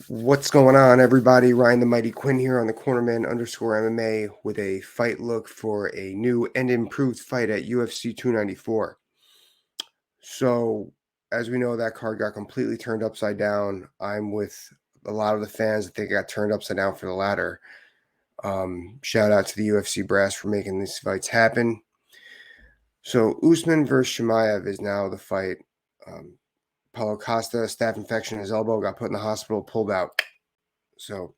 What's going on, everybody? Ryan the Mighty Quinn here on the Cornerman _MMA with a fight look for a new and improved fight at UFC 294. So, as we know, that card got completely turned upside down. I'm with a lot of the fans that think it got turned upside down for the latter. Shout out to the UFC brass for making these fights happen. So, Usman versus Chimaev is now the fight. Paulo Costa, staph infection in his elbow, got put in the hospital, pulled out. So,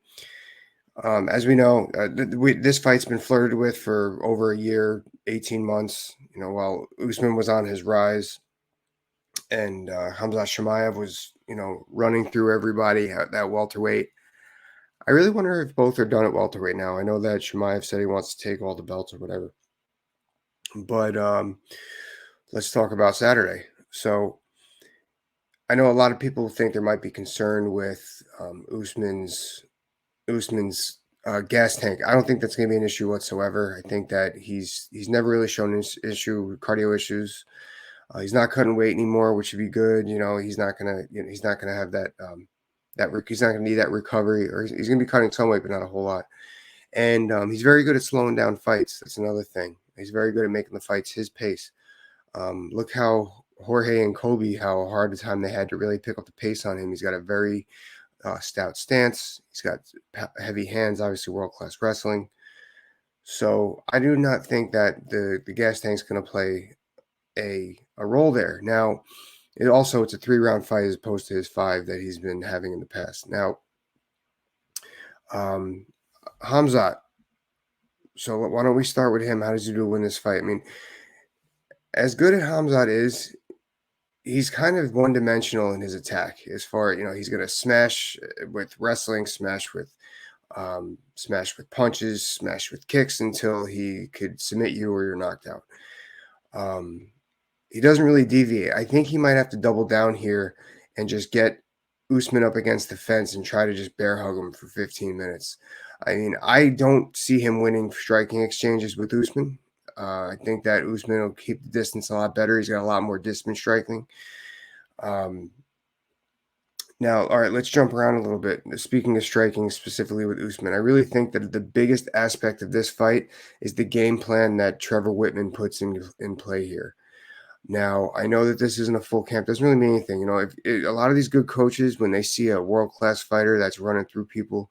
as we know, this fight's been flirted with for over a year, 18 months, while Usman was on his rise and Khamzat Chimaev was, running through everybody at that welterweight. I really wonder if both are done at welterweight now. I know that Chimaev said he wants to take all the belts or whatever. But let's talk about Saturday. So I know a lot of people think there might be concern with Usman's gas tank. I don't think that's going to be an issue whatsoever. I think that he's never really shown an issue, cardio issues. He's not cutting weight anymore, which would be good. He's not gonna have that he's not gonna need that recovery, or he's gonna be cutting some weight, but not a whole lot. And he's very good at slowing down fights. That's another thing. He's very good at making the fights his pace. Look how Jorge and Kobe, how hard a time they had to really pick up the pace on him. He's got a very stout stance. He's got heavy hands, obviously world-class wrestling. So I do not think that the gas tank's going to play a role there. Now, it's a 3-round fight as opposed to his 5 that he's been having in the past. Now, Khamzat. So why don't we start with him? How does he do to win this fight? I mean, as good as Khamzat is, he's kind of one-dimensional in his attack. As far he's going to smash with wrestling, smash with punches, smash with kicks until he could submit you or you're knocked out. He doesn't really deviate. I think he might have to double down here and just get Usman up against the fence and try to just bear hug him for 15 minutes. I mean, I don't see him winning striking exchanges with Usman. I think that Usman will keep the distance a lot better. He's got a lot more distance striking. Now, all right, let's jump around a little bit. Speaking of striking specifically with Usman, I really think that the biggest aspect of this fight is the game plan that Trevor Whitman puts in play here. Now, I know that this isn't a full camp. Doesn't really mean anything. A lot of these good coaches, when they see a world-class fighter that's running through people,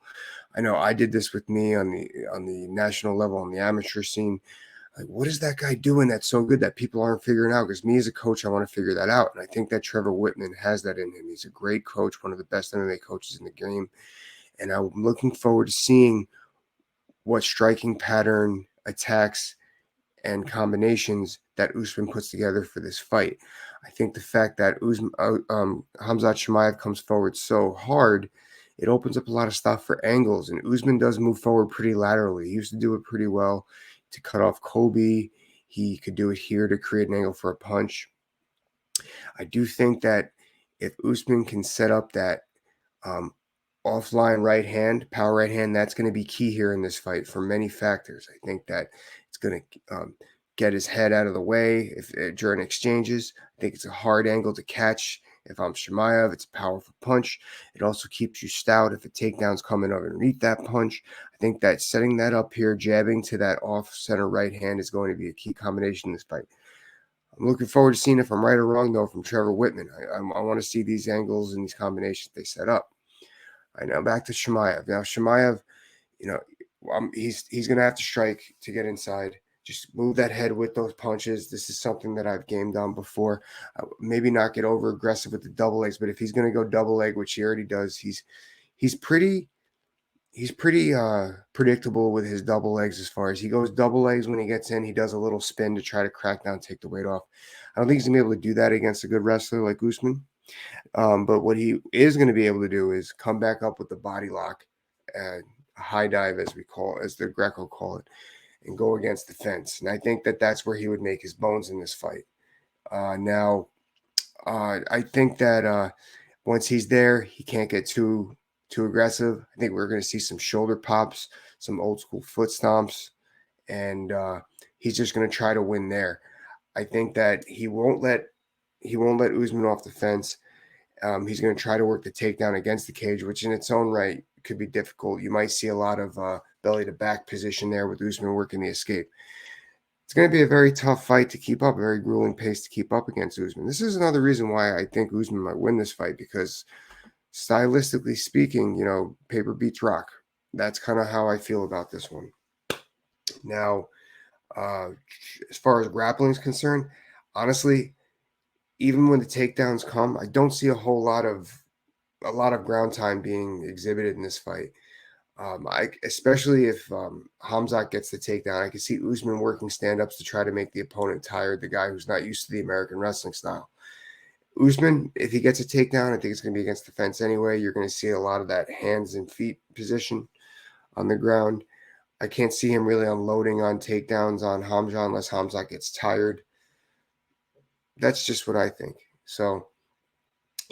I know I did this with me on the national level, on the amateur scene. Like, what is that guy doing that's so good that people aren't figuring out? Because me as a coach, I want to figure that out. And I think that Trevor Whitman has that in him. He's a great coach, one of the best MMA coaches in the game. And I'm looking forward to seeing what striking pattern, attacks, and combinations that Usman puts together for this fight. I think the fact that Khamzat Chimaev comes forward so hard, it opens up a lot of stuff for angles. And Usman does move forward pretty laterally. He used to do it pretty well to cut off Kobe. He could do it here to create an angle for a punch. I do think that if Usman can set up that offline right hand, power right hand, that's going to be key here in this fight for many factors. I think that it's going to get his head out of the way during exchanges. I think it's a hard angle to catch. If I'm Chimaev, it's a powerful punch. It also keeps you stout if a takedown's coming underneath that punch. I think that setting that up here, jabbing to that off-center right hand is going to be a key combination in this fight. I'm looking forward to seeing if I'm right or wrong, though, from Trevor Whitman. I want to see these angles and these combinations they set up. All right, now back to Chimaev. Now, Chimaev, he's going to have to strike to get inside. Just move that head with those punches. This is something that I've gamed on before. Maybe not get over aggressive with the double legs, but if he's going to go double leg, which he already does, he's pretty predictable with his double legs. As far as he goes double legs when he gets in, he does a little spin to try to crack down, take the weight off. I don't think he's going to be able to do that against a good wrestler like Usman. But what he is going to be able to do is come back up with the body lock, a high dive, as the Greco call it, and go against the fence. And I think that that's where he would make his bones in this fight. Now, I think that once he's there, he can't get too aggressive. I think we're going to see some shoulder pops, some old school foot stomps, and he's just going to try to win there. I think that he won't let Usman off the fence. He's going to try to work the takedown against the cage, which in its own right could be difficult. You might see a lot of belly to back position there with Usman working the escape. It's going to be a very tough fight to keep up, a very grueling pace to keep up against Usman. This is another reason why I think Usman might win this fight, because stylistically speaking, paper beats rock. That's kind of how I feel about this one. Now, as far as grappling is concerned, honestly, even when the takedowns come, I don't see a lot of ground time being exhibited in this fight. Especially if Khamzat gets the takedown, I can see Usman working stand-ups to try to make the opponent tired, the guy who's not used to the American wrestling style. Usman, if he gets a takedown, I think it's going to be against the fence anyway. You're going to see a lot of that hands and feet position on the ground. I can't see him really unloading on takedowns on Khamzat unless Khamzat gets tired. That's just what I think. So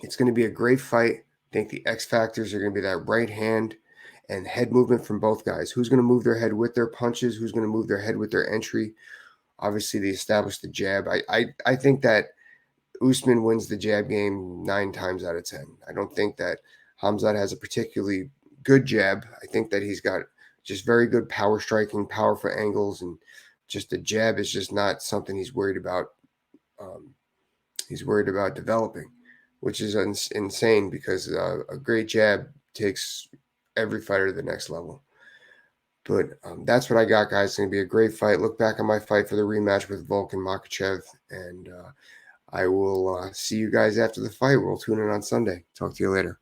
it's going to be a great fight. I think the X factors are going to be that right hand and head movement from both guys. Who's going to move their head with their punches? Who's going to move their head with their entry? Obviously, they established the jab. I think that Usman wins the jab game 9 times out of 10. I don't think that Khamzat has a particularly good jab. I think that he's got just very good power striking, powerful angles, and just the jab is just not something he's worried about. He's worried about developing, which is insane, because a great jab takes every fighter to the next level. But that's what I got, guys. It's going to be a great fight. Look back on my fight for the rematch with Volkan Makhachev, and I will see you guys after the fight. We'll tune in on Sunday. Talk to you later.